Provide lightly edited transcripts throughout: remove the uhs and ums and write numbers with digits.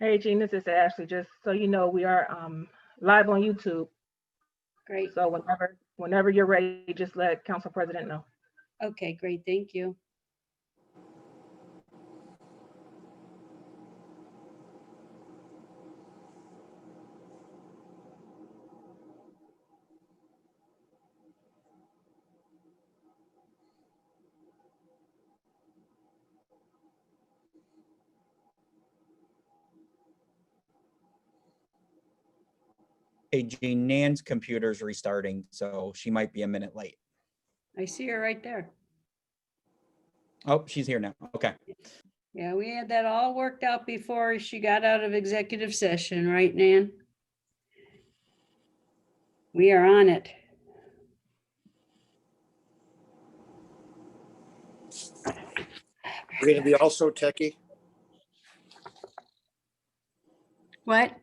Hey, Jean, this is Ashley. Just so you know, we are live on YouTube. Great. So whenever you're ready, just let Council President know. Okay, great. Thank you. Hey, Jean, Nan's computer's restarting, so she might be a minute late. I see her right there. Oh, she's here now. Okay. Yeah, we had that all worked out before she got out of executive session, right, Nan? We are on it. We're going to be also techie. What?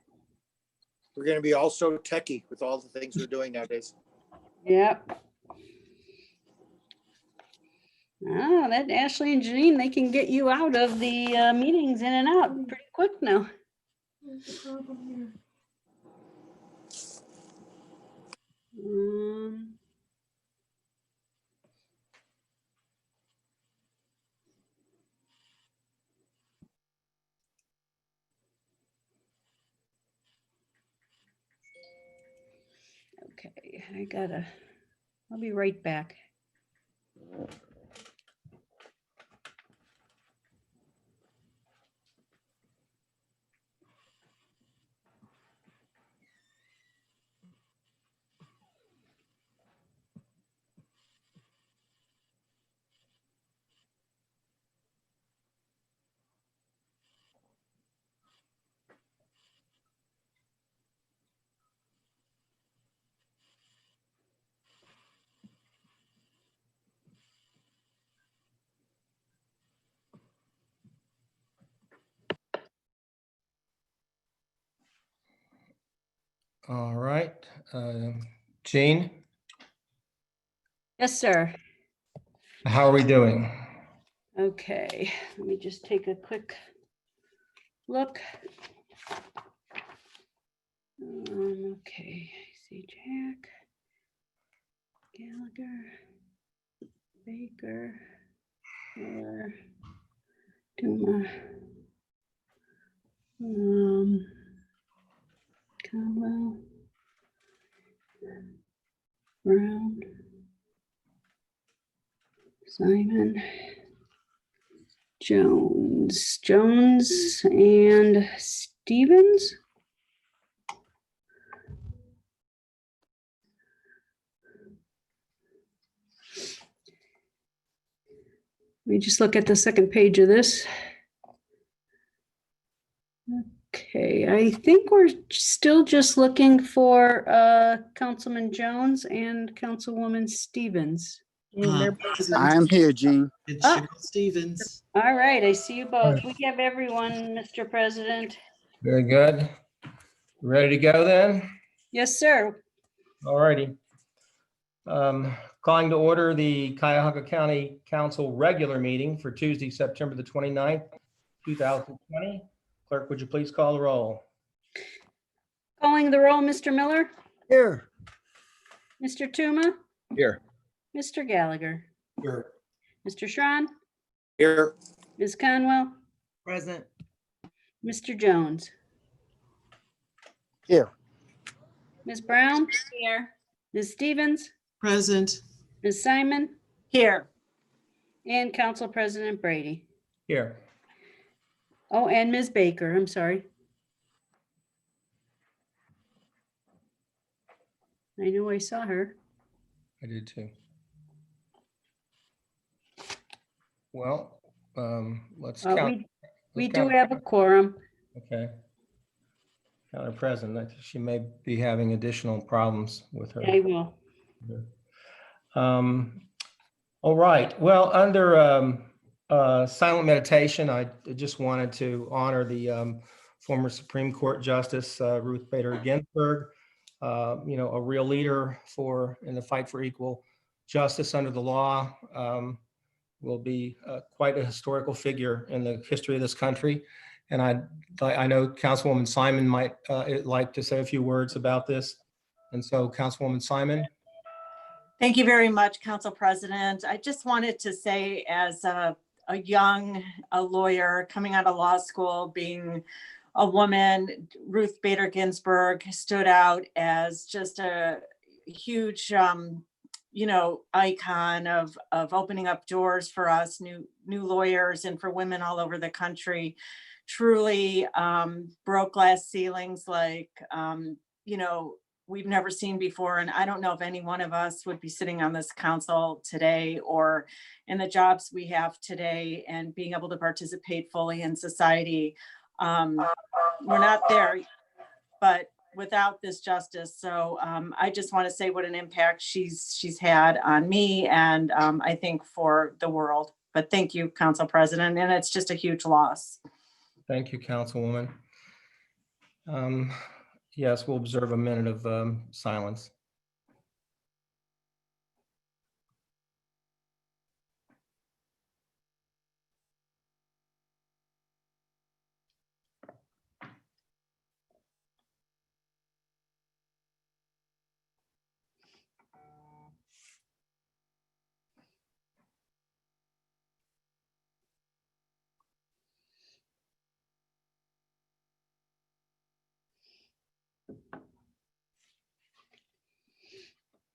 We're going to be also techie with all the things we're doing nowadays. Yep. Oh, that Ashley and Janine, they can get you out of the meetings in and out pretty quick now. What's the problem here? Okay, I'll be right back. All right, Jean, Yes, sir. how are we doing? Okay, let me just take a quick look. Okay, I see Jack, Gallagher, Baker, Miller, Duma, Conwell, Brown, Simon, Jones, and Stevens. Let me just look at the second page of this. Okay, I think we're still just looking for Councilman Jones and Councilwoman Stevens. I'm here, Gene. It's Ah. Cheryl Stevens. All right, I see you both. We have everyone, Mr. President. Very good. Ready to go then? Yes, sir. All righty. Calling to order the Cuyahoga County Council regular meeting for Tuesday, September the 29th, 2020. Clerk, would you please call the roll? Calling the roll, Mr. Miller, Here. Mr. Tuma, Here. Mr. Gallagher, Here. Mr. Schron, Here. Ms. Conwell, Present. Mr. Jones, Here. Ms. Brown. Here. Ms. Stevens, Present. Ms. Simon. Here. And Council President Brady. Here. Oh, and Ms. Baker, I'm sorry. I know I saw her. I did too. Well, let's count. We let's do count. have a quorum. Okay. Count her present. She may be having additional problems with her. I will. All right. Well, under silent meditation, I just wanted to honor the former Supreme Court Justice Ruth Bader Ginsburg. A real leader in the fight for equal justice under the law. Will be quite a historical figure in the history of this country. And I know Councilwoman Simon might like to say a few words about this. And so Councilwoman Simon. Thank you very much, Council President. I just wanted to say, as a young lawyer coming out of law school, being a woman, Ruth Bader Ginsburg stood out as just a huge, icon of opening up doors for us, new lawyers, and for women all over the country. Truly broke glass ceilings like, we've never seen before. And I don't know if any one of us would be sitting on this council today or in the jobs we have today and being able to participate fully in society. We're not there, but without this justice. So I just want to say what an impact she's had on me and I think for the world. But thank you, Council President. And it's just a huge loss. Thank you, Councilwoman. Yes, we'll observe a minute of silence.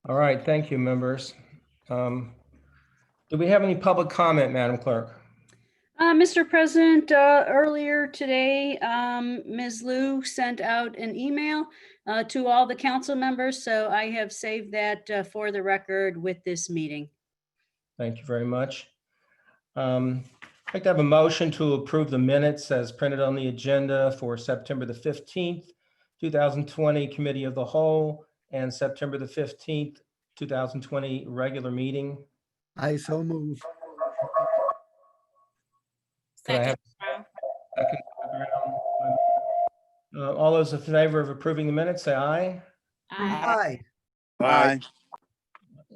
All right, thank you, members. Do we have any public comment, Madam Clerk? Mr. President, earlier today, Ms. Liu sent out an email to all the council members, so I have saved that for the record with this meeting. Thank you very much. I'd like to have a motion to approve the minutes as printed on the agenda for September the 15th, 2020 Committee of the Whole and September the 15th, 2020 regular meeting. I so move. Could I have a second? All those in favor of approving the minutes, say aye. Aye. Aye.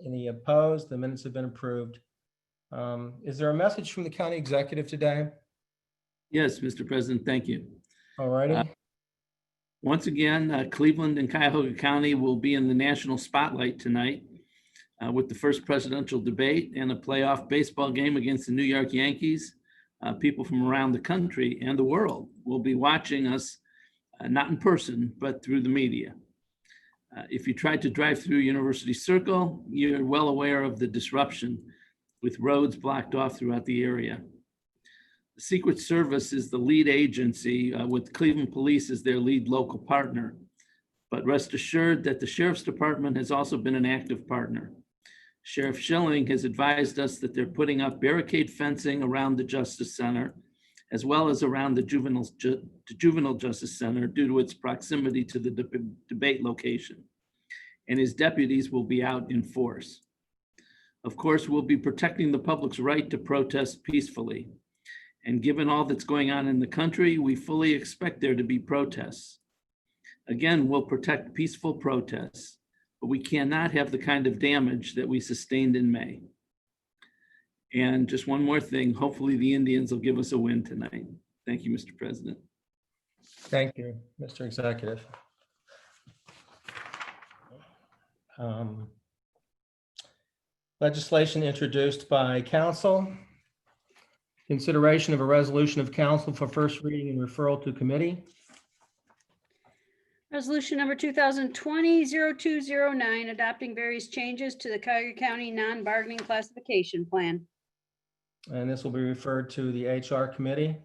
Any opposed? The minutes have been approved. Is there a message from the county executive today? Yes, Mr. President, thank you. All righty. Once again, Cleveland and Cuyahoga County will be in the national spotlight tonight with the first presidential debate and a playoff baseball game against the New York Yankees. People from around the country and the world will be watching us, not in person, but through the media. If you tried to drive through University Circle, you're well aware of the disruption with roads blocked off throughout the area. The Secret Service is the lead agency with Cleveland Police as their lead local partner. But rest assured that the Sheriff's Department has also been an active partner. Sheriff Schilling has advised us that they're putting up barricade fencing around the Justice Center, as well as around the Juvenile Justice Center due to its proximity to the debate location. And his deputies will be out in force. Of course, we'll be protecting the public's right to protest peacefully. And given all that's going on in the country, we fully expect there to be protests. Again, we'll protect peaceful protests, but we cannot have the kind of damage that we sustained in May. And just one more thing, hopefully the Indians will give us a win tonight. Thank you, Mr. President. Thank you, Mr. Executive. Legislation introduced by council. Consideration of a resolution of council for first reading and referral to committee. Resolution number 2020-0209, adopting various changes to the Cuyahoga County non-bargaining classification plan. And this will be referred to the HR committee.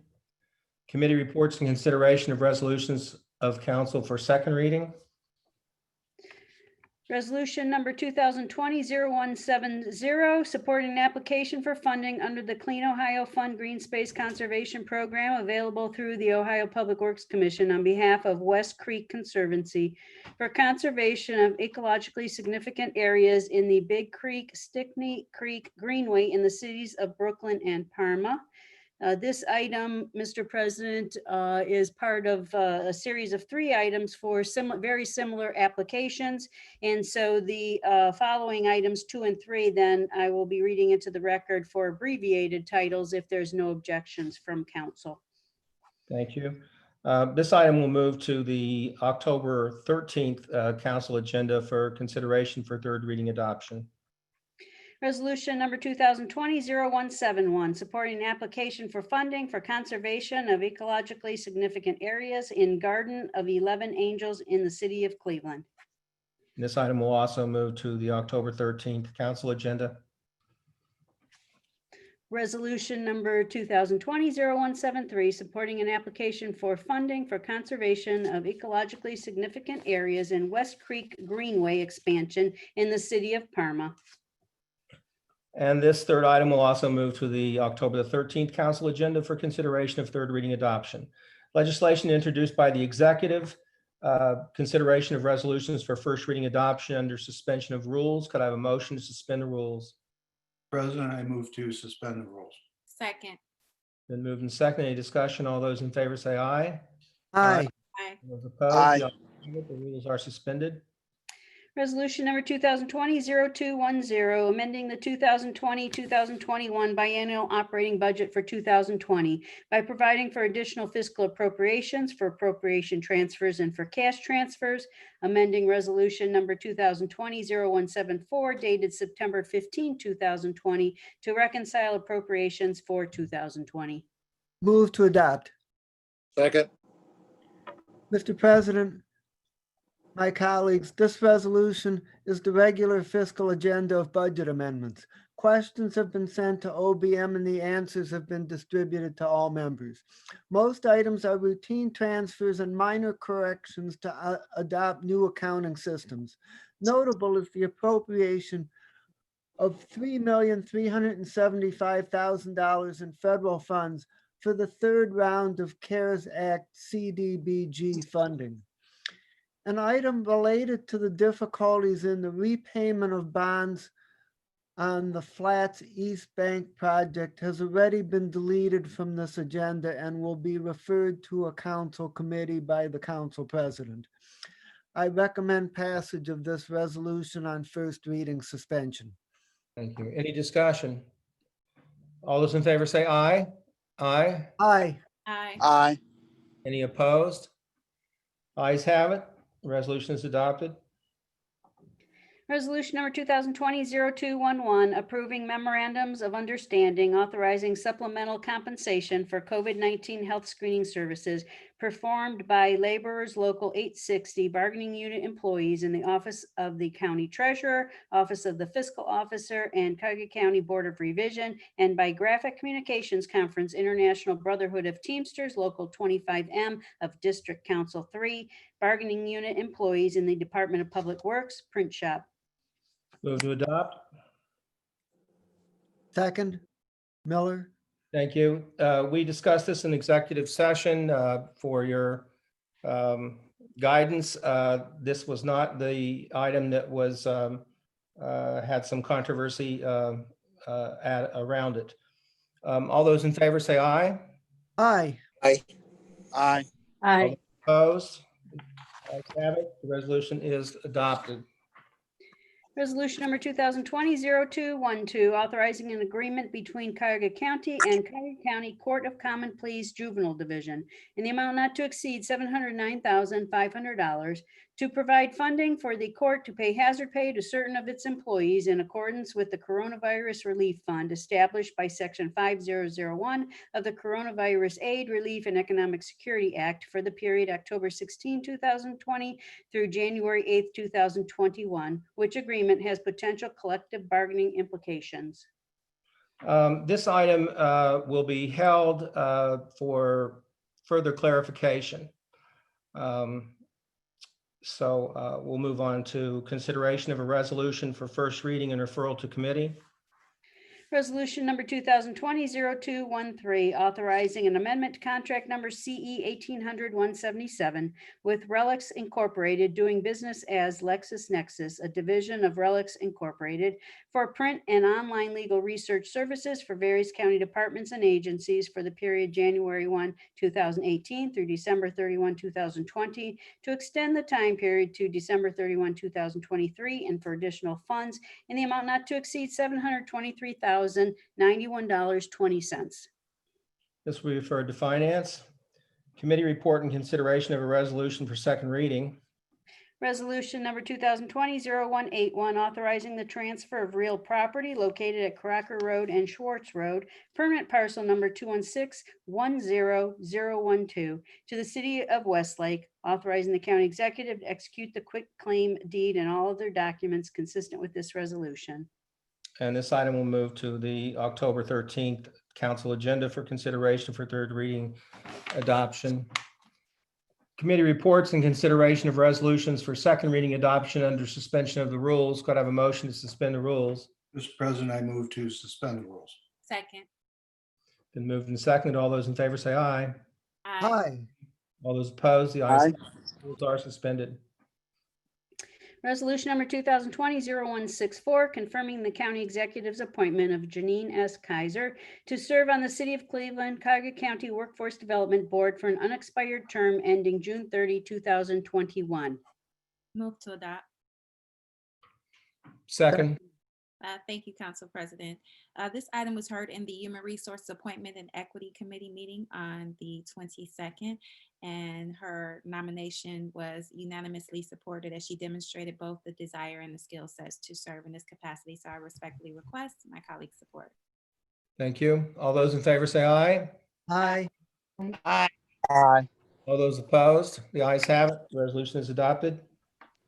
Committee reports and consideration of resolutions of council for second reading. Resolution number 2020-0170, supporting an application for funding under the Clean Ohio Fund Green Space Conservation Program available through the Ohio Public Works Commission on behalf of West Creek Conservancy for conservation of ecologically significant areas in the Big Creek, Stickney Creek Greenway in the cities of Brooklyn and Parma. This item, Mr. President, is part of a series of 3 items for very similar applications. And so the following items 2 and 3, then I will be reading into the record for abbreviated titles if there's no objections from council. Thank you. This item will move to the October 13th council agenda for consideration for third reading adoption. Resolution number 2020-0171, supporting an application for funding for conservation of ecologically significant areas in Garden of 11 Angels in the city of Cleveland. This item will also move to the October 13th council agenda. Resolution number 2020-0173, supporting an application for funding for conservation of ecologically significant areas in West Creek Greenway expansion in the city of Parma. And this third item will also move to the October the 13th council agenda for consideration of third reading adoption. Legislation introduced by the executive, consideration of resolutions for first reading adoption under suspension of rules. Could I have a motion to suspend the rules? President, I move to suspend the rules. Second. Been moved and seconded. Any discussion? All those in favor say aye. Aye. Aye. Those opposed? Aye. The ayes have it. The rules are suspended. Resolution number 2020-0210, amending the 2020-2021 biennial operating budget for 2020 by providing for additional fiscal appropriations for appropriation transfers and for cash transfers, amending resolution number 2020-0174 dated September 15, 2020 to reconcile appropriations for 2020. Move to adopt. Second. Mr. President, my colleagues, this resolution is the regular fiscal agenda of budget amendments. Questions have been sent to OBM and the answers have been distributed to all members. Most items are routine transfers and minor corrections to adopt new accounting systems. Notable is the appropriation of $3,375,000 in federal funds for the third round of CARES Act CDBG funding. An item related to the difficulties in the repayment of bonds on the Flats East Bank project has already been deleted from this agenda and will be referred to a council committee by the council president. I recommend passage of this resolution on first reading suspension. Thank you. Any discussion? All those in favor say aye. Aye. Aye. Aye. Aye. Any opposed? Ayes have it. The resolution is adopted. Resolution number 2020-0211, approving memorandums of understanding authorizing supplemental compensation for COVID-19 health screening services performed by laborers local 860 bargaining unit employees in the office of the county treasurer, office of the fiscal officer, and Cuyahoga County Board of Revision, and by Graphic Communications Conference International Brotherhood of Teamsters local 25M of District Council 3 bargaining unit employees in the Department of Public Works print shop. Move to adopt. Second, Miller. Thank you. We discussed this in executive session for your guidance. This was not the item that was had some controversy around it. All those in favor say aye. Aye. Aye. Aye. Aye. Opposed? Ayes have it. The resolution is adopted. Resolution number 2020-0212, authorizing an agreement between Cuyahoga County and Cuyahoga County Court of Common Pleas Juvenile Division in the amount not to exceed $709,500 to provide funding for the court to pay hazard pay to certain of its employees in accordance with the Coronavirus Relief Fund established by Section 5001 of the Coronavirus Aid, Relief, and Economic Security Act for the period October 16, 2020 through January 8, 2021, which agreement has potential collective bargaining implications. This item will be held for further clarification. So we'll move on to consideration of a resolution for first reading and referral to committee. Resolution number 2020-0213, authorizing an amendment to contract number CE 1800-177 with Relics Incorporated, doing business as LexisNexis, a division of Relics Incorporated, for print and online legal research services for various county departments and agencies for the period January 1, 2018 through December 31, 2020, to extend the time period to December 31, 2023, and for additional funds in the amount not to exceed $723,091.20. This will be referred to finance. Committee report and consideration of a resolution for second reading. Resolution number 2020-0181, authorizing the transfer of real property located at Crocker Road and Schwartz Road, permanent parcel number 216-10012, to the city of Westlake, authorizing the county executive to execute the quick claim deed and all other documents consistent with this resolution. And this item will move to the October 13th council agenda for consideration for third reading adoption. Committee reports and consideration of resolutions for second reading adoption under suspension of the rules. Could I have a motion to suspend the rules? Mr. President, I move to suspend the rules. Second. Been moved and seconded. All those in favor say aye. Aye. All those opposed, the ayes have it. Rules are suspended. Resolution number 2020-0164, confirming the county executive's appointment of Janine S. Kaiser to serve on the City of Cleveland, Cuyahoga County Workforce Development Board for an unexpired term ending June 30, 2021. Move to adopt. Second, Thank you, Council President. This item was heard in the Human Resource Appointment and Equity Committee meeting on the 22nd, and her nomination was unanimously supported as she demonstrated both the desire and the skill sets to serve in this capacity. So I respectfully request my colleagues' support. thank you. All those in favor say aye. Aye. Aye. All those opposed, the ayes have it. The resolution is adopted.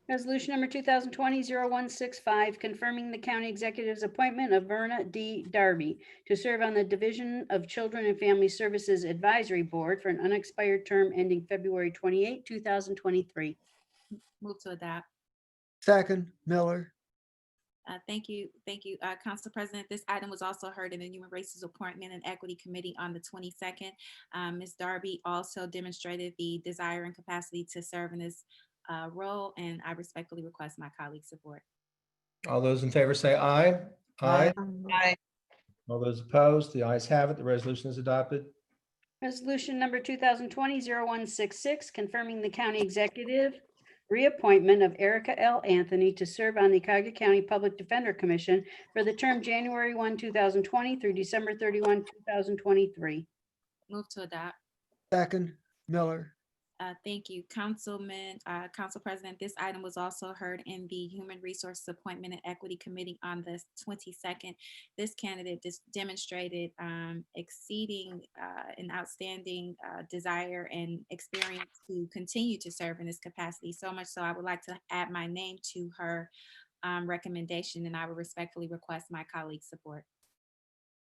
Resolution number 2020-0165, confirming the county executive's appointment of Verna D. Darby to serve on the Division of Children and Family Services Advisory Board for an unexpired term ending February 28, 2023. Move to adopt. Second, Miller. Thank you. Council President. This item was also heard in the Human Resources Appointment and Equity Committee on the 22nd. Ms. Darby also demonstrated the desire and capacity to serve in this role, and I respectfully request my colleagues' support. All those in favor say aye. Aye. All those opposed, the ayes have it. The resolution is adopted. Resolution number 2020-0166, confirming the county executive reappointment of Erica L. Anthony to serve on the Cuyahoga County Public Defender Commission for the term January 1, 2020 through December 31, 2023. Move to adopt. Second, Miller. Thank you, Council President. This item was also heard in the Human Resources Appointment and Equity Committee on the 22nd. This candidate demonstrated exceeding an outstanding desire and experience to continue to serve in this capacity. So much so I would like to add my name to her recommendation, and I would respectfully request my colleagues' support.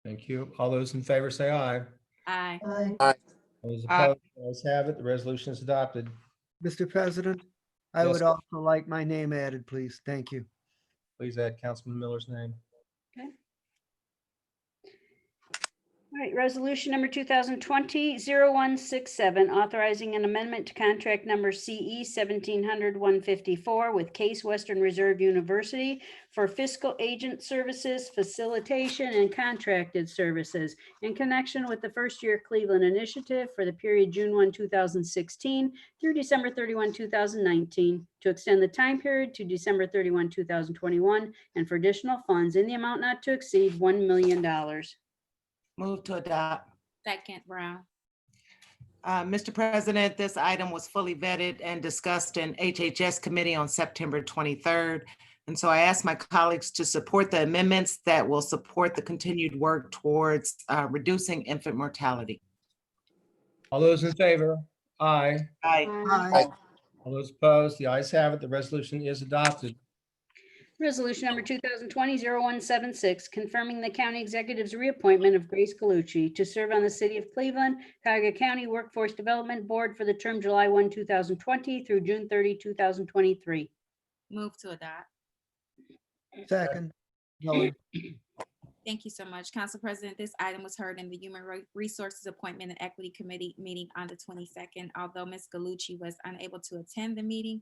Thank you. All those in favor say aye. Aye. Aye. All those opposed, the ayes have it. The resolution is adopted. Mr. President, I Yes, would sir. also like my name added, please. Thank you. Please add Councilman Miller's name. All right, resolution number 2020-0167, authorizing an amendment to contract number CE 1700-154 with Case Western Reserve University for fiscal agent services, facilitation, and contracted services in connection with the First Year Cleveland Initiative for the period June 1, 2016 through December 31, 2019, to extend the time period to December 31, 2021, and for additional funds in the amount not to exceed $1 million. Move to adopt. Second, Brown. Mr. President, this item was fully vetted and discussed in HHS committee on September 23rd. And so I ask my colleagues to support the amendments that will support the continued work towards reducing infant mortality. All those in favor? Aye. Aye. Aye. All those opposed, the ayes have it. The resolution is adopted. Resolution number 2020-0176, confirming the county executive's reappointment of Grace Galucci to serve on the City of Cleveland, Cuyahoga County Workforce Development Board for the term July 1, 2020 through June 30, 2023. Move to adopt. Second, Miller. Thank you so much, Council President. This item was heard in the Human Resources Appointment and Equity Committee meeting on the 22nd. Although Ms. Galucci was unable to attend the meeting,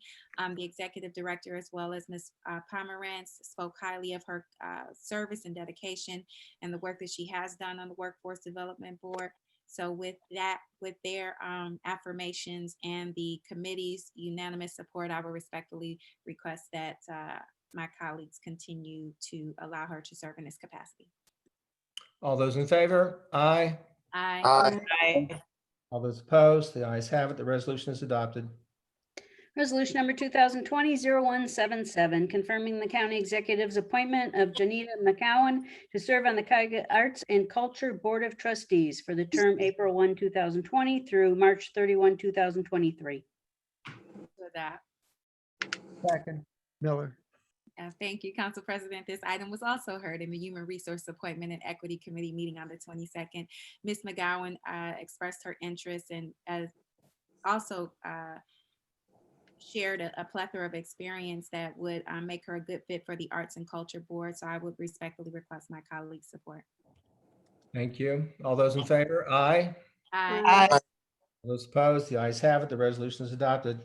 the Executive Director, as well as Ms. Pomerantz, spoke highly of her service and dedication and the work that she has done on the Workforce Development Board. So with that, with their affirmations and the committee's unanimous support, I will respectfully request that my colleagues continue to allow her to serve in this capacity. All those in favor? Aye. Aye. Aye. All those opposed, the ayes have it. The resolution is adopted. Resolution number 2020-0177, confirming the county executive's appointment of Janita McCowan to serve on the Cuyahoga Arts and Culture Board of Trustees for the term April 1, 2020 through March 31, 2023. For that. Second, Miller. Thank you, Council President. This item was also heard in the Human Resource Appointment and Equity Committee meeting on the 22nd. Ms. McGowan expressed her interest and also shared a plethora of experience that would make her a good fit for the Arts and Culture Board. So I would respectfully request my colleagues' support. Thank you. All those in favor? Aye. Aye. All those opposed, the ayes have it. The resolution is adopted.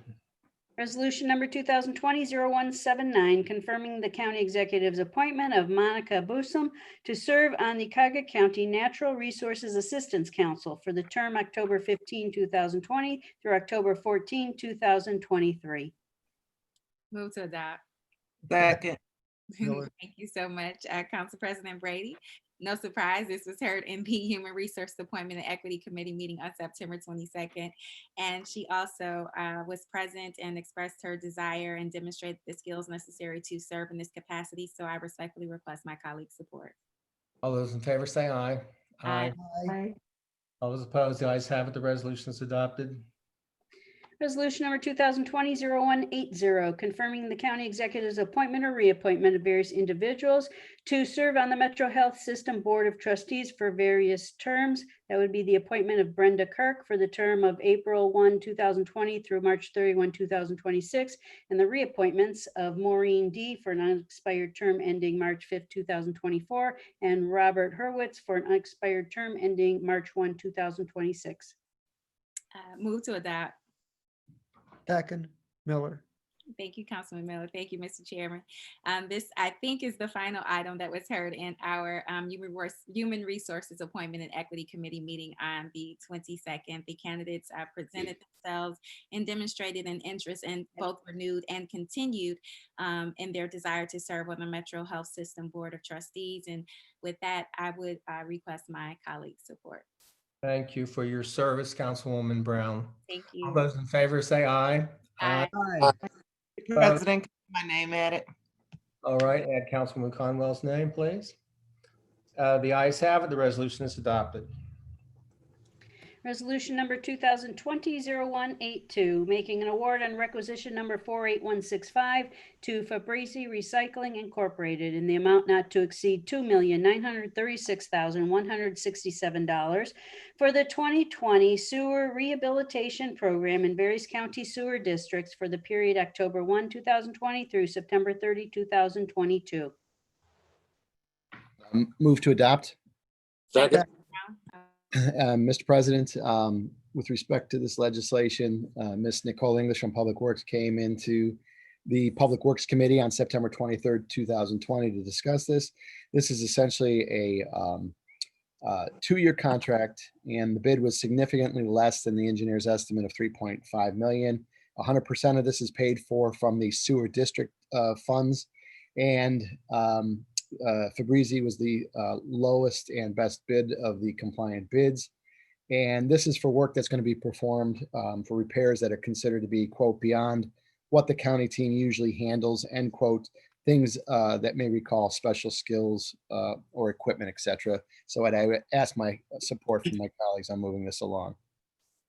Resolution number 2020-0179, confirming the county executive's appointment of Monica Busum to serve on the Cuyahoga County Natural Resources Assistance Council for the term October 15, 2020 through October 14, 2023. Move to adopt. Second. Miller. Thank you so much, Council President Brady. No surprise, this was heard in the Human Resource Appointment and Equity Committee meeting on September 22nd. And she also was present and expressed her desire and demonstrated the skills necessary to serve in this capacity. So I respectfully request my colleagues' support. All those in favor say aye. Aye. Aye. All those opposed, the ayes have it. The resolution is adopted. Resolution number 2020-0180, confirming the county executive's appointment or reappointment of various individuals to serve on the Metro Health System Board of Trustees for various terms. That would be the appointment of Brenda Kirk for the term of April 1, 2020 through March 31, 2026, and the reappointments of Maureen D. for an unexpired term ending March 5, 2024, and Robert Hurwitz for an unexpired term ending March 1, 2026. Move to adopt. Second, Miller. Thank you, Councilman Miller. Thank you, Mr. Chairman. This, I think, is the final item that was heard in our Human Resources Appointment and Equity Committee meeting on the 22nd. The candidates presented themselves and demonstrated an interest in both renewed and continued in their desire to serve on the Metro Health System Board of Trustees. And with that, I would request my colleagues' support. Thank you for your service, Councilwoman Brown. Thank All you. those in favor say aye. Aye. Aye. President, my name added. All right, add Councilwoman Conwell's name, please. The ayes have it. The resolution is adopted. Resolution number 2020-0182, making an award on requisition number 48165 to Fabrizi Recycling Incorporated in the amount not to exceed $2,936,167 for the 2020 sewer rehabilitation program in various county sewer districts for the period October 1, 2020 through September 30, 2022. Move to adopt. Second. Mr. President, with respect to this legislation, Ms. Nicole English from Public Works came into the Public Works Committee on September 23rd, 2020 to discuss this. This is essentially a two-year contract, and the bid was significantly less than the engineer's estimate of $3.5 million. 100% of this is paid for from the sewer district funds, and Fabrizi was the lowest and best bid of the compliant bids. And this is for work that's going to be performed for repairs that are considered to be, quote, beyond what the county team usually handles, end quote, things that may recall special skills or equipment, etc. So I would ask my support from my colleagues on moving this along.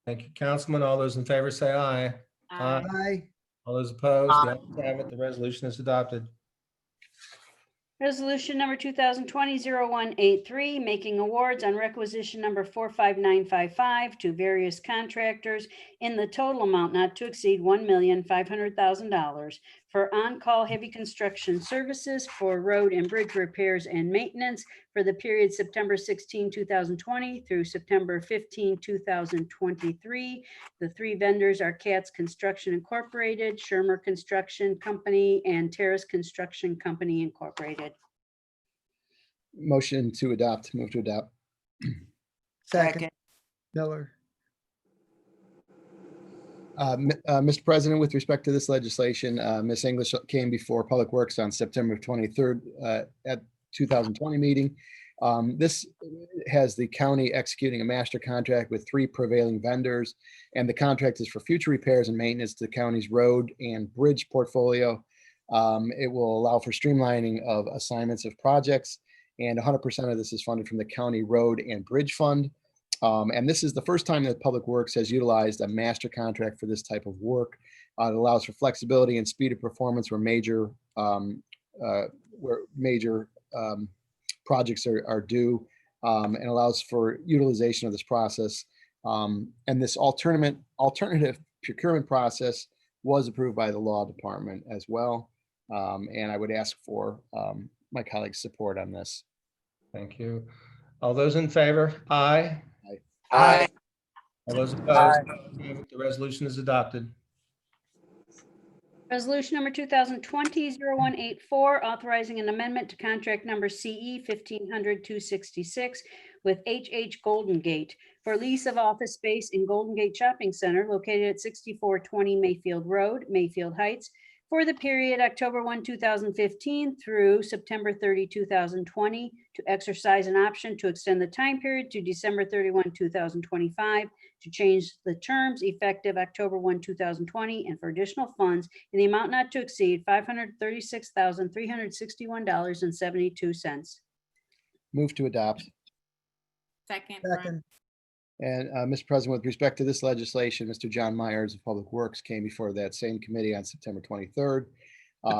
Thank you, Councilman. All those in favor say aye. Aye. Aye. All those opposed, the ayes have it. The resolution is adopted. Resolution number 2020-0183, making awards on requisition number 45955 to various contractors in the total amount not to exceed $1,500,000 for on-call heavy construction services for road and bridge repairs and maintenance for the period September 16, 2020 through September 15, 2023. The three vendors are Katz Construction Incorporated, Shermer Construction Company, and Terrace Construction Company Incorporated. Motion to adopt. Move to adopt. Second, Miller. Mr. President, with respect to this legislation, Ms. English came before Public Works on September 23rd at 2020 meeting This has the county executing a master contract with 3 prevailing vendors, and the contract is for future repairs and maintenance to the county's road and bridge portfolio. It will allow for streamlining of assignments of projects, and 100% of this is funded from the county road and bridge fund. And this is the first time that Public Works has utilized a master contract for this type of work. It allows for flexibility and speed of performance where major projects are due, and allows for utilization of this process. And this alternative procurement process was approved by the law department as well. And I would ask for my colleagues' support on this. Thank you. All those in favor? Aye. Aye. All those opposed? The resolution is adopted. Resolution number 2020-0184, authorizing an amendment to contract number CE 1500-266 with H.H. Golden Gate for lease of office space in Golden Gate Shopping Center located at 6420 Mayfield Road, Mayfield Heights, for the period October 1, 2015 through September 30, 2020, to exercise an option to extend the time period to December 31, 2025, to change the terms effective October 1, 2020, and for additional funds in the amount not to exceed $536,361.72. Move to adopt. Second, Brown. Second, And Mr. President, with respect to this legislation, Mr. John Myers of Public Works came before that same committee on September 23rd.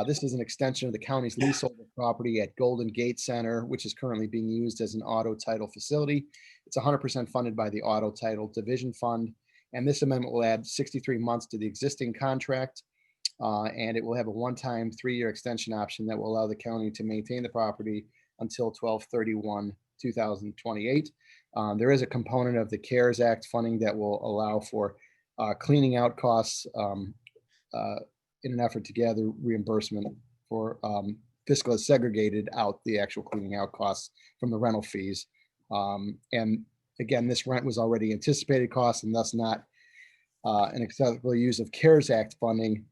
This is an extension of the county's leasehold of property at Golden Gate Center, which is currently being used as an auto title facility. It's 100% funded by the Auto Title Division Fund. And this amendment will add 63 months to the existing contract. And it will have a one-time 3-year extension option that will allow the county to maintain the property until 12/31/2028. There is a component of the CARES Act funding that will allow for cleaning out costs in an effort to gather reimbursement for fiscal has segregated out the actual cleaning out costs from the rental fees. And again, this rent was already anticipated cost and thus not an acceptable use of CARES Act funding.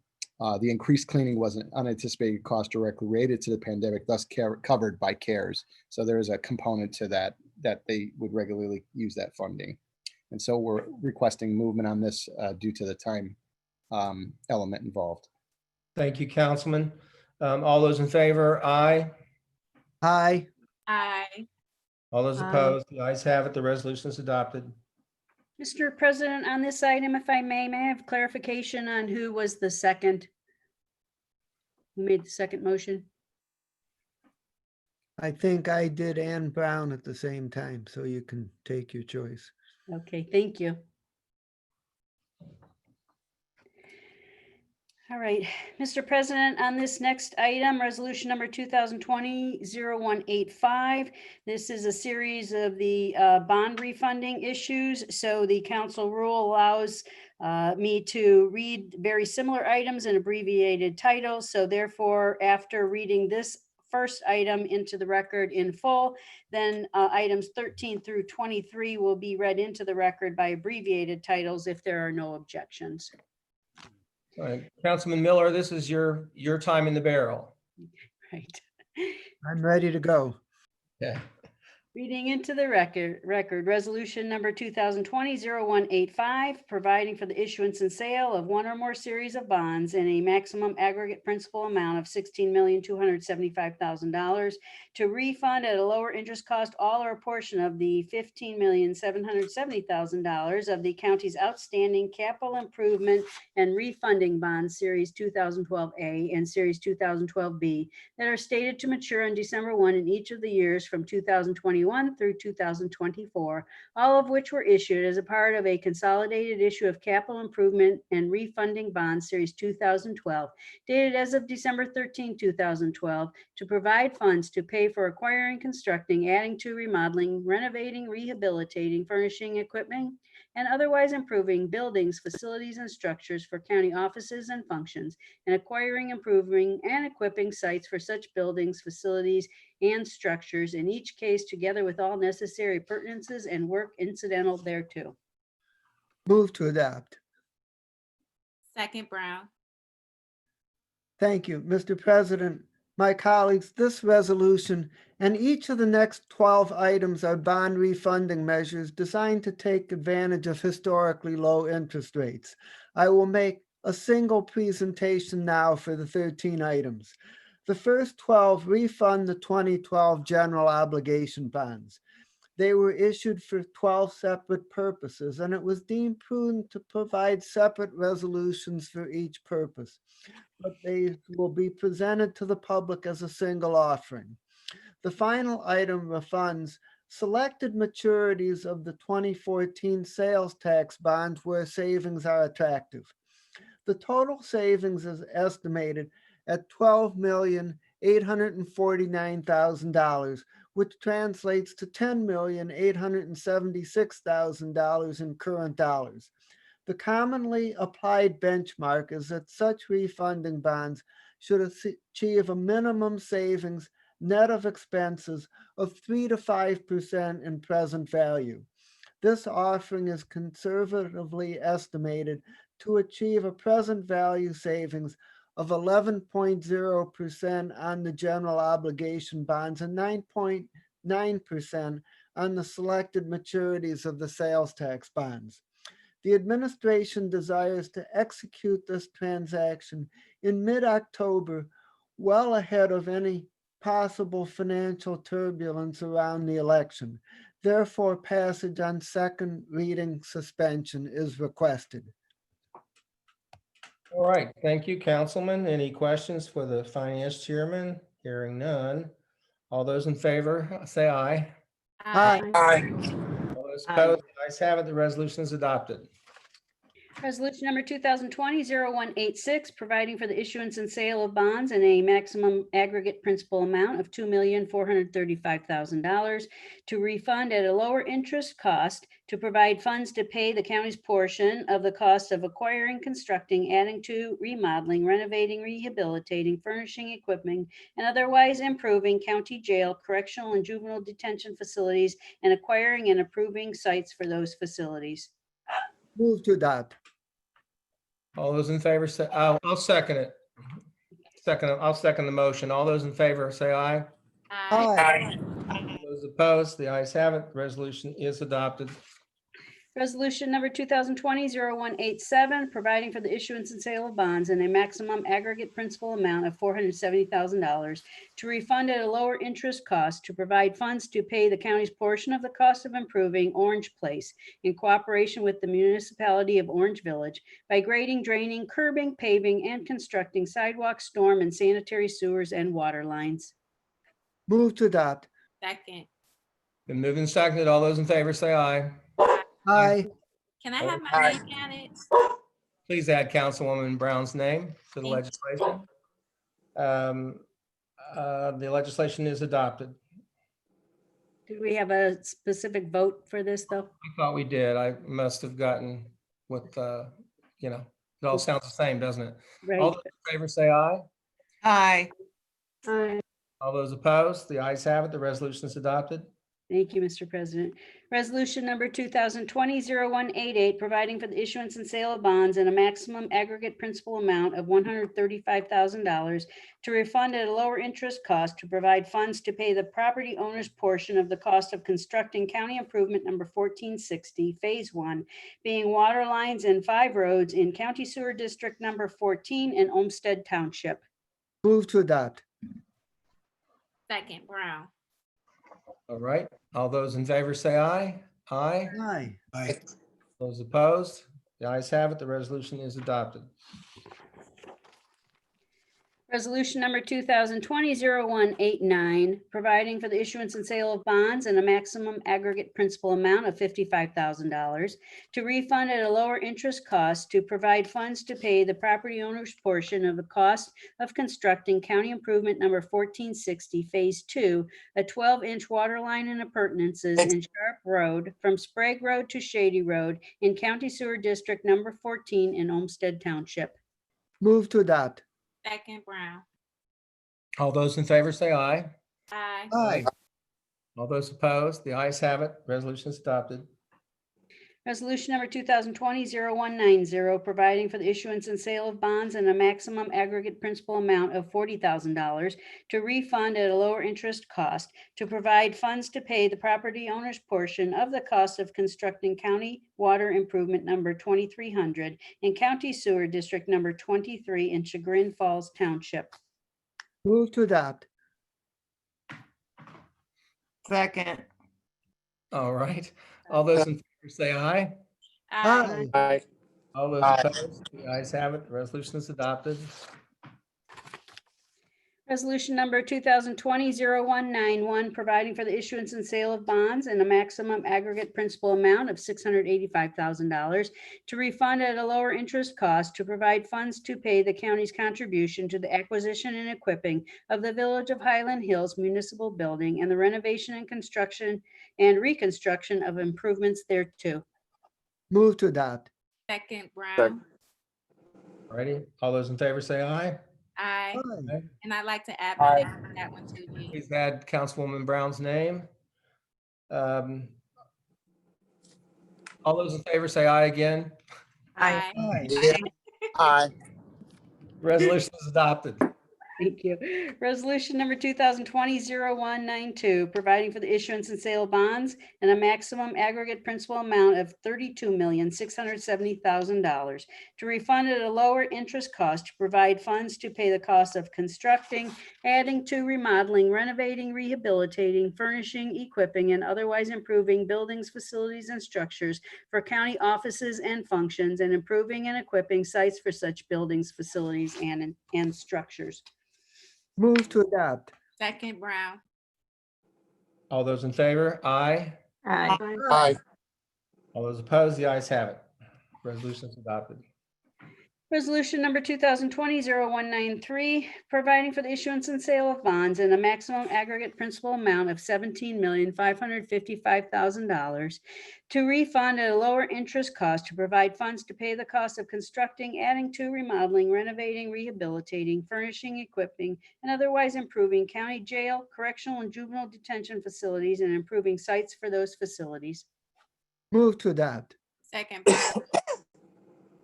The increased cleaning was an unanticipated cost directly related to the pandemic, thus covered by CARES. So there is a component to that they would regularly use that funding. And so we're requesting movement on this due to the time element involved. Thank you, Councilman. All those in favor? Aye. aye, Aye. All those Aye. opposed? The ayes have it. The resolution is adopted. Mr. President, on this item, if I may I have clarification on who was the second? Who made the second motion? I think I did Ann Brown at the same time, so you can take your choice. Okay, thank you. All right, Mr. President, on this next item, resolution number 2020-0185. This is a series of the bond refunding issues. So the council rule allows me to read very similar items in abbreviated titles. So therefore, after reading this first item into the record in full, then items 13 through 23 will be read into the record by abbreviated titles if there are no objections. All right, Councilman Miller, this is your time in the barrel. Right. I'm ready to go. Yeah. Reading into the record, resolution number 2020-0185, providing for the issuance and sale of one or more series of bonds in a maximum aggregate principal amount of $16,275,000 to refund at a lower interest cost all or a portion of the $15,770,000 of the county's outstanding capital improvement and refunding bonds, Series 2012A and Series 2012B, that are stated to mature on December 1 in each of the years from 2021 through 2024, all of which were issued as a part of a consolidated issue of capital improvement and refunding bonds, Series 2012, dated as of December 13, 2012, to provide funds to pay for acquiring, constructing, adding to, remodeling, renovating, rehabilitating, furnishing, equipment, and otherwise improving buildings, facilities, and structures for county offices and functions, and acquiring, improving, and equipping sites for such buildings, facilities, and structures, in each case together with all necessary appurtenances and work incidental thereto. Move to adopt. Second, Brown. Thank you, Mr. President. my colleagues, this resolution and each of the next 12 items are bond refunding measures designed to take advantage of historically low interest rates. I will make a single presentation now for the 13 items. The first 12 refund the 2012 general obligation bonds. They were issued for 12 separate purposes, and it was deemed prudent to provide separate resolutions for each purpose, but they will be presented to the public as a single offering. The final item refunds selected maturities of the 2014 sales tax bonds where savings are attractive. The total savings is estimated at $12,849,000, which translates to $10,876,000 in current dollars. The commonly applied benchmark is that such refunding bonds should achieve a minimum savings net of expenses of 3 to 5% in present value. This offering is conservatively estimated to achieve a present value savings of 11.0% on the general obligation bonds and 9.9% on the selected maturities of the sales tax bonds. The administration desires to execute this transaction in mid-October, well ahead of any possible financial turbulence around the election. Therefore, passage on second reading suspension is requested. All right, thank you, Councilman. Any questions for the finance chairman? Hearing none. All those in favor, say aye. Aye. All those opposed, the ayes have it. The resolution is adopted. Resolution number 2020-0186, providing for the issuance and sale of bonds in a maximum aggregate principal amount of $2,435,000 to refund at a lower interest cost to provide funds to pay the county's portion of the cost of acquiring, constructing, adding to, remodeling, renovating, rehabilitating, furnishing, equipping, and otherwise improving county jail, correctional, and juvenile detention facilities, and acquiring and approving sites for those facilities. Move to adopt. All those in favor say, I'll second it. I'll second the motion. All those in favor say aye. Aye. Those opposed, the ayes have it. The resolution is adopted. Resolution number 2020-0187, providing for the issuance and sale of bonds in a maximum aggregate principal amount of $470,000 to refund at a lower interest cost to provide funds to pay the county's portion of the cost of improving Orange Place in cooperation with the municipality of Orange Village by grading, draining, curbing, paving, and constructing sidewalks, storm, and sanitary sewers and water lines. Move to adopt. Second. Been moved and seconded. All those in favor say aye. Aye. Can I have my name added? Please add Councilwoman Brown's name to the Thank legislation. The legislation is adopted. Did we have a specific vote for this, though? I thought we did. I must have gotten with, it all sounds the same, doesn't it? All Right. those in favor say aye. Aye. All those opposed, the ayes have it. The resolution is adopted. Thank you, Mr. President. Resolution number 2020-0188, providing for the issuance and sale of bonds in a maximum aggregate principal amount of $135,000 to refund at a lower interest cost to provide funds to pay the property owner's portion of the cost of constructing county improvement number 1460, Phase 1, being water lines and 5 roads in County Sewer District number 14 in Olmsted Township. Move to adopt. Second, Brown. All right. All those in favor say aye. Aye. Aye. Aye. Those opposed, the ayes have it. The resolution is adopted. Resolution number 2020-0189, providing for the issuance and sale of bonds in a maximum aggregate principal amount of $55,000 to refund at a lower interest cost to provide funds to pay the property owner's portion of the cost of constructing county improvement number 1460, Phase 2, a 12-inch water line and appurtenances in Sharp Road from Sprague Road to Shady Road in County Sewer District number 14 in Olmsted Township. Move to adopt. Second, Brown. All those in favor say aye. Aye. Aye. All those opposed, the ayes have it. Resolution is adopted. Resolution number 2020-0190, providing for the issuance and sale of bonds in a maximum aggregate principal amount of $40,000 to refund at a lower interest cost, to provide funds to pay the property owner's portion of the cost of constructing county water improvement number 2300 and county sewer district number 23 in Chagrin Falls Township. Move to adopt. Second. All right. All those in favor say aye. Aye. Aye. All those Aye. opposed, the ayes have it. The resolution is adopted. Resolution number 2020-0191, providing for the issuance and sale of bonds in a maximum aggregate principal amount of $685,000 to refund at a lower interest cost, to provide funds to pay the county's contribution to the acquisition and equipping of the Village of Highland Hills Municipal Building and the renovation and construction and reconstruction of improvements thereto. Move to adopt. Second, Brown. Second. All righty. All those in favor say aye. Aye. Aye. And I'd like to add my name to that one too, G. Please add Councilwoman Brown's name. All those in favor say aye again. Aye. Aye. Aye. Resolution is adopted. Thank you. Resolution number 2020-0192, providing for the issuance and sale of bonds and a maximum aggregate principal amount of $32,670,000 to refund at a lower interest cost, to provide funds to pay the cost of constructing, adding to, remodeling, renovating, rehabilitating, furnishing, equipping, and otherwise improving buildings, facilities, and structures for county offices and functions, and improving and equipping sites for such buildings, facilities, and structures. Move to adopt. Second, Brown. All those in favor, aye. Aye. Aye. All those opposed, the ayes have it. Resolution is adopted. Resolution number 2020-0193, providing for the issuance and sale of bonds in a maximum aggregate principal amount of $17,555,000 to refund at a lower interest cost, to provide funds to pay the cost of constructing, adding to, remodeling, renovating, rehabilitating, furnishing, equipping, and otherwise improving county jail, correctional and juvenile detention facilities, and improving sites for those facilities. Move to adopt. Second, Brown.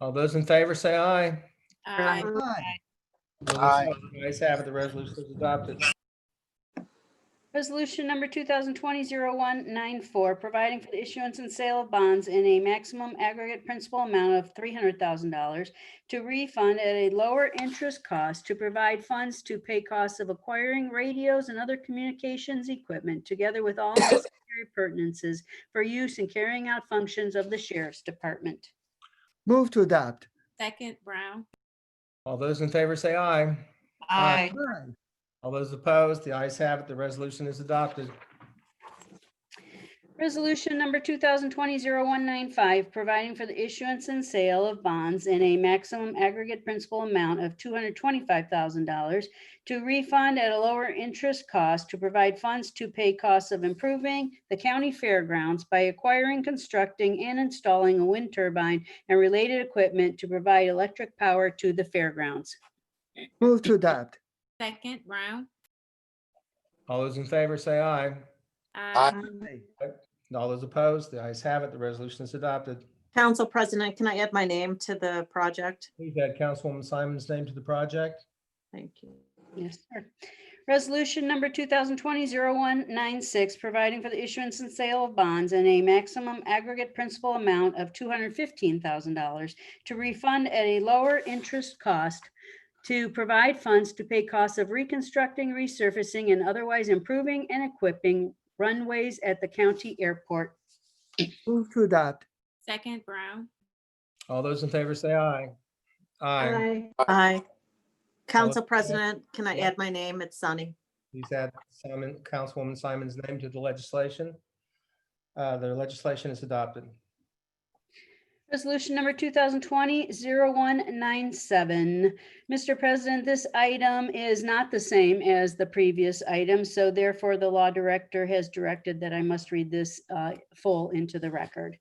All those in favor say aye. Aye. Aye. Aye. The ayes have it. The resolution is adopted. Resolution number 2020-0194, providing for the issuance and sale of bonds in a maximum aggregate principal amount of $300,000 to refund at a lower interest cost, to provide funds to pay costs of acquiring radios and other communications equipment, together with all necessary appurtenances for use in carrying out functions of the Sheriff's Department. Move to adopt. Second, Brown. All those in favor say aye. Aye. Aye. All those opposed, the ayes have it. The resolution is adopted. Resolution number 2020-0195, providing for the issuance and sale of bonds in a maximum aggregate principal amount of $225,000 to refund at a lower interest cost, to provide funds to pay costs of improving the county fairgrounds by acquiring, constructing, and installing a wind turbine and related equipment to provide electric power to the fairgrounds. Move to adopt. Second, Brown. All those in favor say aye. Aye. Aye. All those opposed, the ayes have it. The resolution is adopted. Council President, can I add my name to the project? Please add Councilwoman Simon's name to the project. Thank you. Yes, sir. Resolution number 2020-0196, providing for the issuance and sale of bonds in a maximum aggregate principal amount of $215,000 to refund at a lower interest cost, to provide funds to pay costs of reconstructing, resurfacing, and otherwise improving and equipping runways at the county airport. Move to adopt. Second, Brown. All those in favor say aye. Aye. Aye. Council Okay. President, can I add my name? It's Sunny. Please add Councilwoman Simon's name to the legislation. The legislation is adopted. Resolution number 2020-0197. Mr. President, this item is not the same as the previous item, so therefore the law director has directed that I must read this full into the record.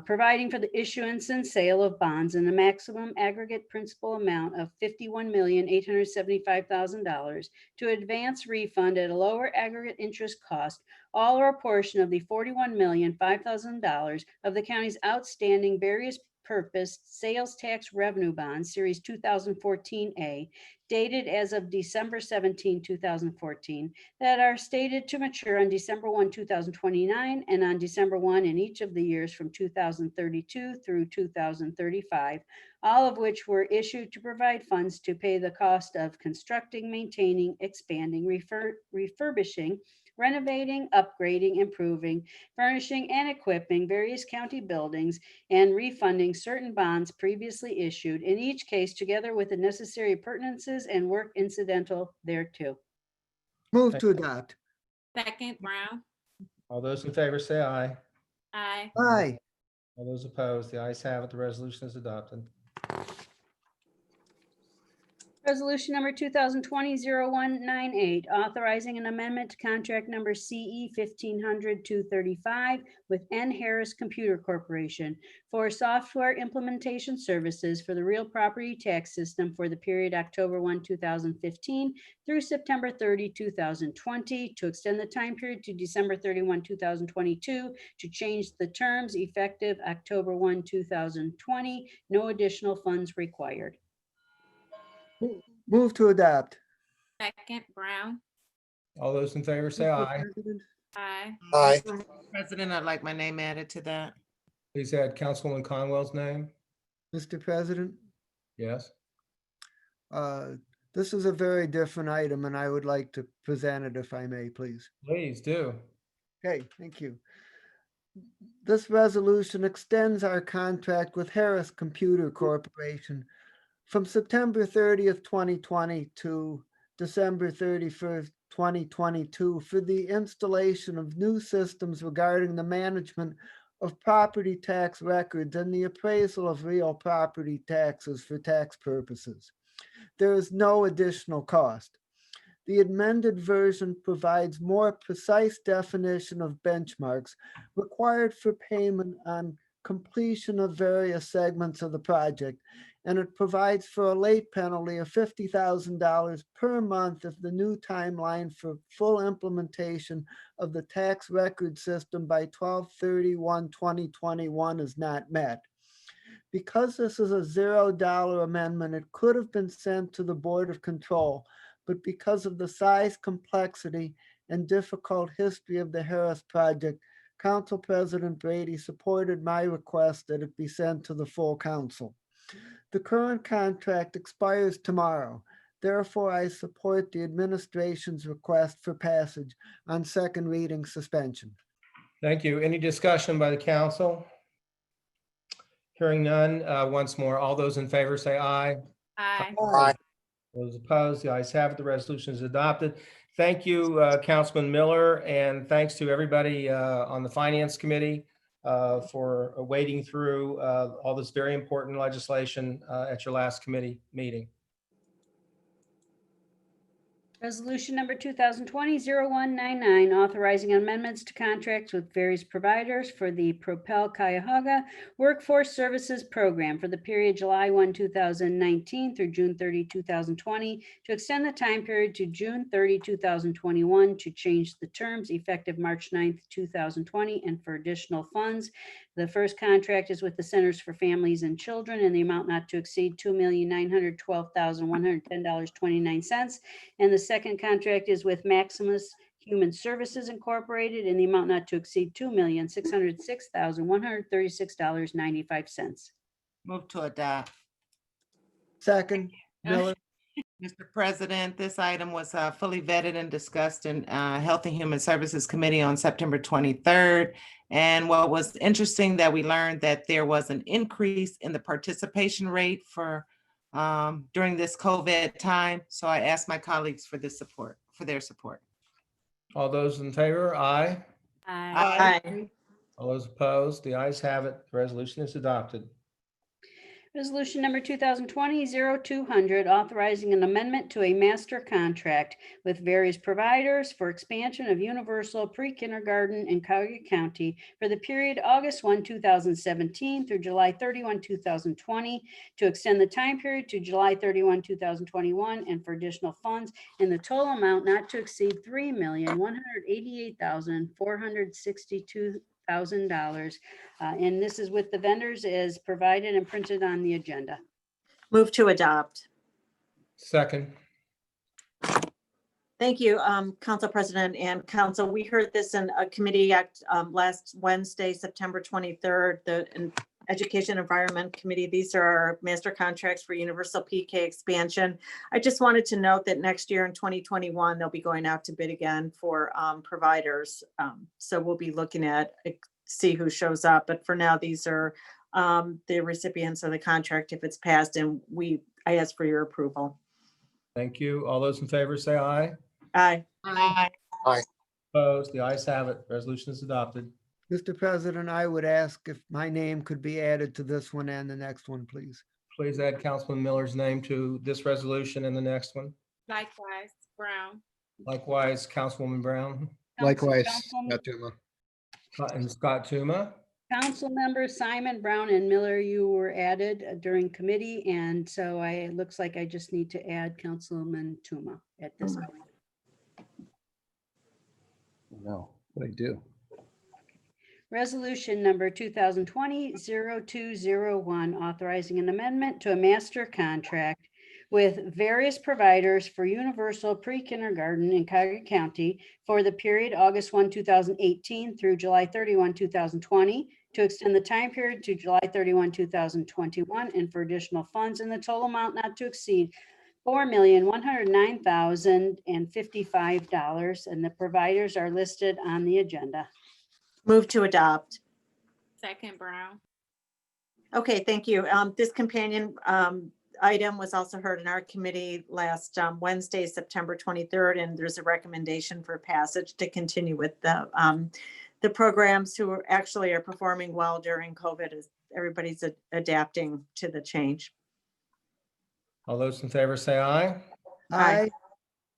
providing for the issuance and sale of bonds in a maximum aggregate principal amount of $51,875,000 to advance refund at a lower aggregate interest cost all or a portion of the $41,005,000 of the county's outstanding various purpose sales tax revenue bonds, Series 2014A, dated as of December 17, 2014, that are stated to mature on December 1, 2029, and on December 1 in each of the years from 2032 through 2035, all of which were issued to provide funds to pay the cost of constructing, maintaining, expanding, refurbishing, renovating, upgrading, improving, furnishing, and equipping various county buildings and refunding certain bonds previously issued, in each case together with the necessary appurtenances and work incidental thereto. Move to adopt. Second, Brown. All those in favor say aye. Aye. Aye. All those opposed, the ayes have it. The resolution is adopted. Resolution number 2020-0198, authorizing an amendment to contract number CE 1500-235 with N. Harris Computer Corporation for software implementation services for the real property tax system for the period October 1, 2015 through September 30, 2020, to extend the time period to December 31, 2022, to change the terms effective October 1, 2020. No additional funds required. Move to adopt. Second, Brown. All those in favor say aye. Aye. Aye. President, I'd like my name added to that. Please add Councilwoman Conwell's name. Mr. President, Yes. this is a very different item and I would like to present it if I may, please. Please do. Okay, thank you. This resolution extends our contract with Harris Computer Corporation from September 30th, 2020 to December 31st, 2022 for the installation of new systems regarding the management of property tax records and the appraisal of real property taxes for tax purposes. There is no additional cost. The amended version provides more precise definition of benchmarks required for payment on completion of various segments of the project, and it provides for a late penalty of $50,000 per month if the new timeline for full implementation of the tax record system by 12/31/2021 is not met. Because this is a $0 amendment, it could have been sent to the Board of Control, but because of the size, complexity, and difficult history of the Harris project, Council President Brady supported my request that it be sent to the full council. The current contract expires tomorrow. Therefore, I support the administration's request for passage on second reading suspension. Thank you. Any discussion by the council? Hearing none, once more, all those in favor say aye. Aye. Aye. Those opposed, the ayes have it. The resolution is adopted. Thank you, Councilman Miller, and thanks to everybody on the Finance Committee for wading through all this very important legislation at your last committee meeting. Resolution number 2020-0199, authorizing amendments to contracts with various providers for the Propel Cuyahoga Workforce Services Program for the period July 1, 2019 through June 30, 2020, to extend the time period to June 30, 2021, to change the terms effective March 9th, 2020, and for additional funds. The first contract is with the Centers for Families and Children in the amount not to exceed $2,912,110.29. And the second contract is with Maximus Human Services Incorporated in the amount not to exceed $2,606,136.95. Move to adopt. Second, Miller. Mr. President, this item was fully vetted and discussed in Health and Human Services Committee on September 23rd. And what was interesting that we learned that there was an increase in the participation rate for during this COVID time. So I asked my colleagues for this support, for their support. All those in favor, aye. Aye. Aye. All those opposed, the ayes have it. The resolution is adopted. Resolution number 2020-0200, authorizing an amendment to a master contract with various providers for expansion of universal pre-kindergarten in Cuyahoga County for the period August 1, 2017 through July 31, 2020, to extend the time period to July 31, 2021, and for additional funds in the total amount not to exceed $3,188,462,000. And this is with the vendors as provided and printed on the agenda. Move to adopt. Second. Thank you, Council President and Council. We heard this in a committee act last Wednesday, September 23rd, the Education Environment Committee. These are our master contracts for universal PK expansion. I just wanted to note that next year in 2021, they'll be going out to bid again for providers. So we'll be looking at see who shows up. But for now, these are the recipients of the contract if it's passed, and I ask for your approval. Thank you. All those in favor say aye. Aye. Aye. Opposed? The ayes have it. Resolution is adopted. Mr. President, I would ask if my name could be added to this one and the next one, please. Please add Councilman Miller's name to this resolution and the next one. Likewise, Brown. Likewise, Councilwoman Brown Likewise, Councilwoman- Scott Tuma. and Scott Tuma. Council members Simon, Brown, and Miller, you were added during committee, and so it looks like I just need to add Councilman Tuma at this point. No, what I do? Resolution number 2020-0201, authorizing an amendment to a master contract with various providers for universal pre-kindergarten in Cuyahoga County for the period August 1, 2018 through July 31, 2020, to extend the time period to July 31, 2021, and for additional funds in the total amount not to exceed $4,109,055, and the providers are listed on the agenda. Move to adopt. Second, Brown. Okay, thank you. This companion item was also heard in our committee last Wednesday, September 23rd, and there's a recommendation for passage to continue with the programs who are actually performing well during COVID as everybody's adapting to the change. All those in favor say aye. Aye.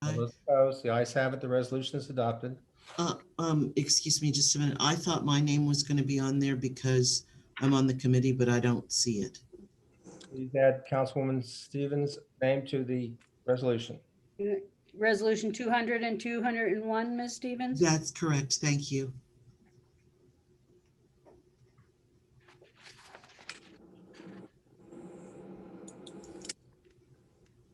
All those opposed? The ayes have it. The resolution is adopted. Excuse me just a minute. I thought my name was going to be on there because I'm on the committee, but I don't see it. Please add Councilwoman Stevens' name to the resolution. Resolution 200 and 201, Ms. Stevens? That's correct. Thank you.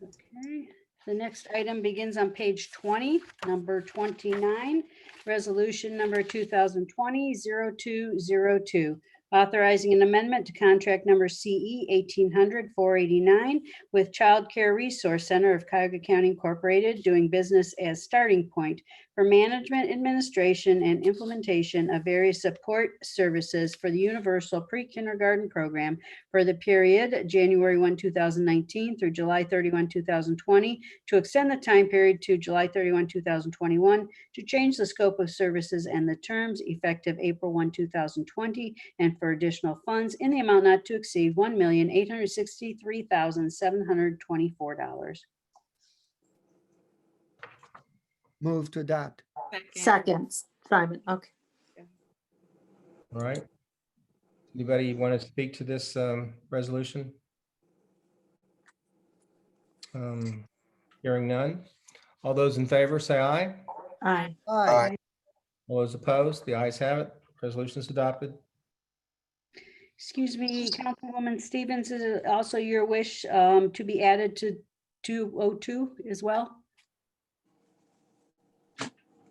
Okay, the next item begins on page 20, number 29, resolution number 2020-0202, authorizing an amendment to contract number CE 1800-489 with Child Care Resource Center of Cuyahoga County Incorporated, doing business as Starting Point for management, administration, and implementation of various support services for the Universal Pre-Kindergarten Program for the period January 1, 2019 through July 31, 2020, to extend the time period to July 31, 2021, to change the scope of services and the terms effective April 1, 2020, and for additional funds in the amount not to exceed $1,863,724. Move to adopt. Second, Simon. Okay. All right. Anybody want to speak to this resolution? Hearing none. All those in favor say aye. Aye. Aye. All those opposed? The ayes have it. Resolution is adopted. Excuse me, Councilwoman Stevens, is it also your wish to be added to 202 as well?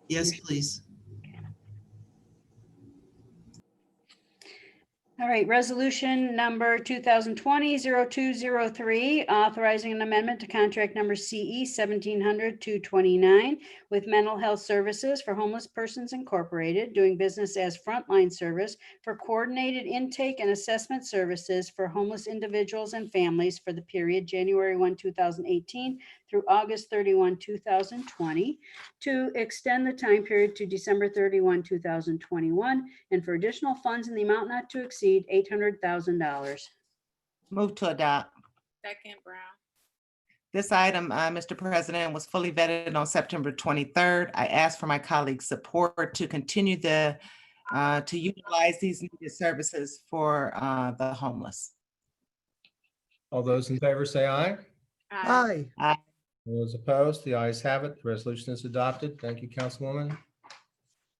Yes, please. All right, resolution number 2020-0203, authorizing an amendment to contract number CE 1700-229 with Mental Health Services for Homeless Persons Incorporated, doing business as Frontline Service for coordinated intake and assessment services for homeless individuals and families for the period January 1, 2018 through August 31, 2020, to extend the time period to December 31, 2021, and for additional funds in the amount not to exceed $800,000. Move to adopt. Second, Brown. This item, Mr. President, was fully vetted on September 23rd. I ask for my colleagues' support to continue to utilize these needed services for the homeless. All those in favor say aye. Aye. Aye. All those opposed, the ayes have it. The resolution is adopted. Thank you, Councilwoman.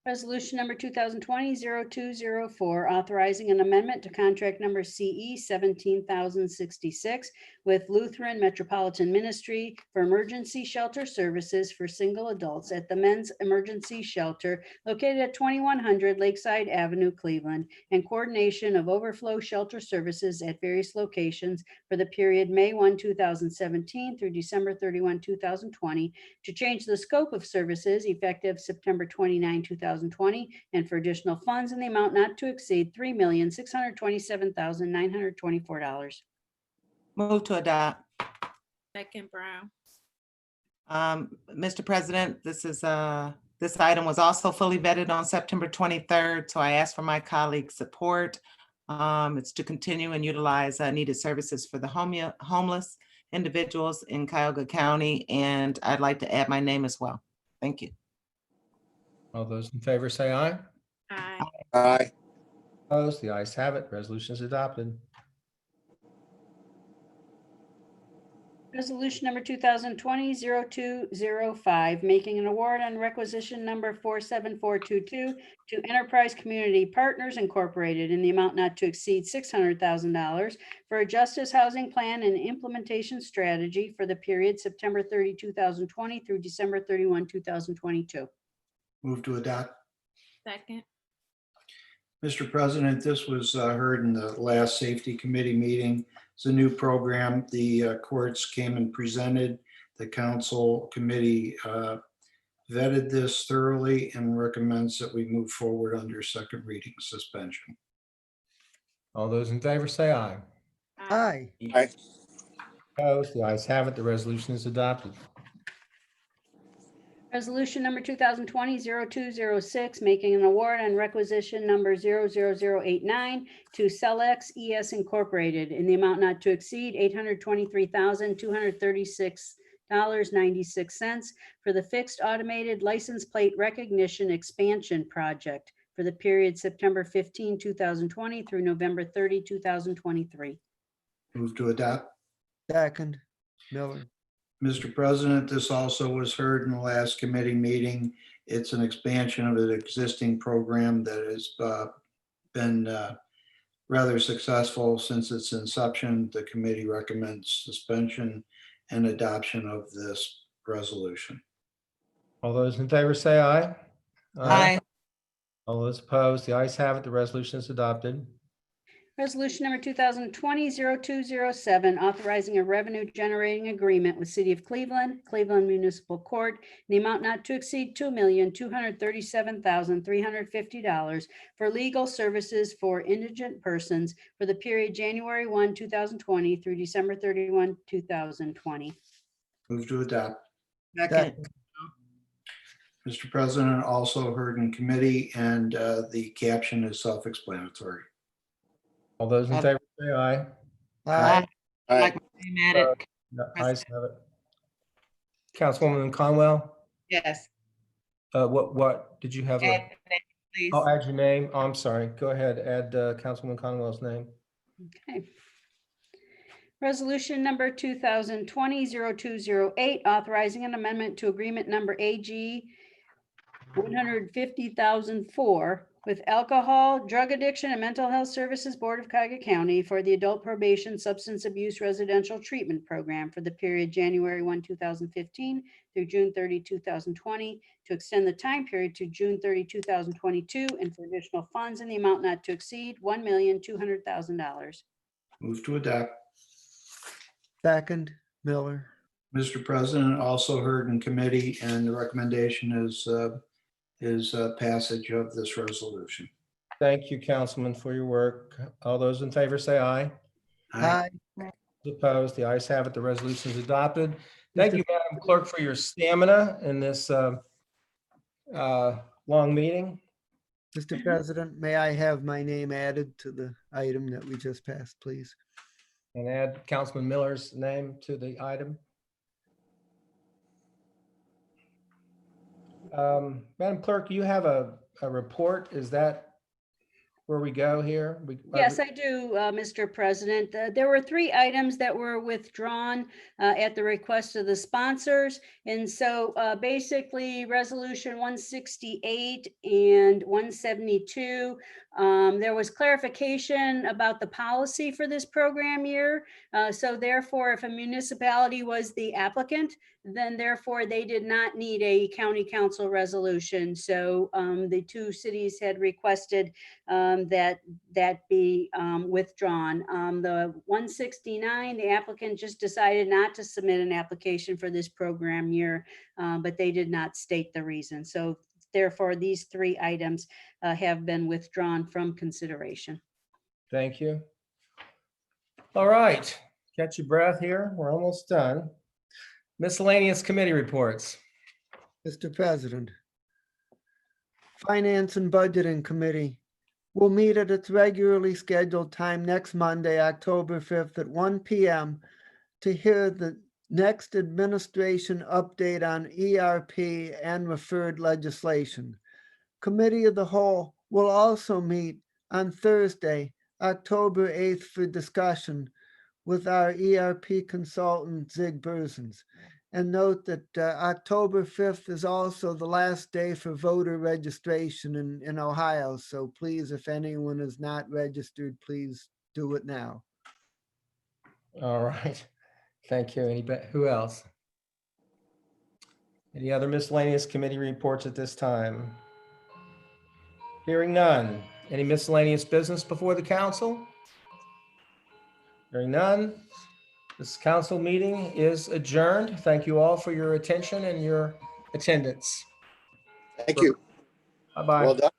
Resolution number 2020-0204, authorizing an amendment to contract number CE 17,066 with Lutheran Metropolitan Ministry for emergency shelter services for single adults at the Men's Emergency Shelter located at 2100 Lakeside Avenue, Cleveland, and coordination of overflow shelter services at various locations for the period May 1, 2017 through December 31, 2020, to change the scope of services effective September 29, 2020, and for additional funds in the amount not to exceed $3,627,924. Move to adopt. Second, Brown. Mr. President, this item was also fully vetted on September 23rd, so I ask for my colleagues' support. It's to continue and utilize needed services for the homeless individuals in Cuyahoga County, and I'd like to add my name as well. Thank you. All those in favor say aye. Aye. Aye. Opposed, the ayes have it. Resolution is adopted. Resolution number 2020-0205, making an award on requisition number 47422 to Enterprise Community Partners Incorporated in the amount not to exceed $600,000 for a justice housing plan and implementation strategy for the period September 30, 2020 through December 31, 2022. Move to adopt. Second. Mr. President, this was heard in the last Safety Committee meeting. It's a new program. The courts came and presented. The council committee vetted this thoroughly and recommends that we move forward under second reading suspension. All those in favor say aye. Aye. Aye. Opposed, the ayes have it. The resolution is adopted. Resolution number 2020-0206, making an award on requisition number 00089 to Celex ES Incorporated in the amount not to exceed $823,236.96 for the fixed automated license plate recognition expansion project for the period September 15, 2020 through November 30, 2023. Move to adopt. Second, Miller. Mr. President, this also was heard in the last committee meeting. It's an expansion of an existing program that has been rather successful since its inception. The committee recommends suspension and adoption of this resolution. All those in favor say aye. Aye. All those opposed, the ayes have it. The resolution is adopted. Resolution number 2020-0207, authorizing a revenue generating agreement with City of Cleveland, Cleveland Municipal Court, in the amount not to exceed $2,237,350 for legal services for indigent persons for the period January 1, 2020 through December 31, 2020. Move to adopt. Second. Mr. President, also heard in committee, and the caption is self-explanatory. All those in favor say aye. Aye. Aye. Like my name added. The ayes have it. Councilwoman Conwell, Yes. what did you have? Add the name, please. I'll add your name. Oh, I'm sorry. Go ahead. Add Councilwoman Conwell's name. Okay. Resolution number 2020-0208, authorizing an amendment to agreement number AG 150,004 with Alcohol, Drug Addiction, and Mental Health Services Board of Cuyahoga County for the Adult Probation Substance Abuse Residential Treatment Program for the period January 1, 2015 through June 30, 2020, to extend the time period to June 30, 2022, and for additional funds in the amount not to exceed $1,200,000. Move to adopt. Second, Miller. Mr. President, also heard in committee, and the recommendation is passage of this resolution. Thank you, Councilman, for your work. All those in favor say aye. Aye. Opposed, the ayes have it. The resolution is adopted. Thank you, Madam Clerk, for your stamina in this long meeting. Mr. President, may I have my name added to the item that we just passed, please? And add Councilman Miller's name to the item. Madam Clerk, you have a report. Is that where we go here? Yes, I do, Mr. President. There were 3 items that were withdrawn at the request of the sponsors. And so basically, Resolution 168 and 172, there was clarification about the policy for this program year. So therefore, if a municipality was the applicant, then therefore they did not need a county council resolution. So the 2 cities had requested that be withdrawn. The 169, the applicant just decided not to submit an application for this program year, but they did not state the reason. So therefore, these 3 items have been withdrawn from consideration. Thank you. All right, catch your breath here. We're almost done. Miscellaneous committee reports. Mr. President. Finance and Budgeting Committee will meet at its regularly scheduled time next Monday, October 5th at 1 p.m. to hear the next administration update on ERP and referred legislation. Committee of the Whole will also meet on Thursday, October 8th for discussion with our ERP consultant, Zig Berzens. And note that October 5th is also the last day for voter registration in Ohio. So please, if anyone is not registered, please do it now. All right, thank you. Who else? Any other miscellaneous committee reports at this time? Hearing none. Any miscellaneous business before the council? Hearing none. This council meeting is adjourned. Thank you all for your attention and your attendance. Thank you. Bye-bye. Well done.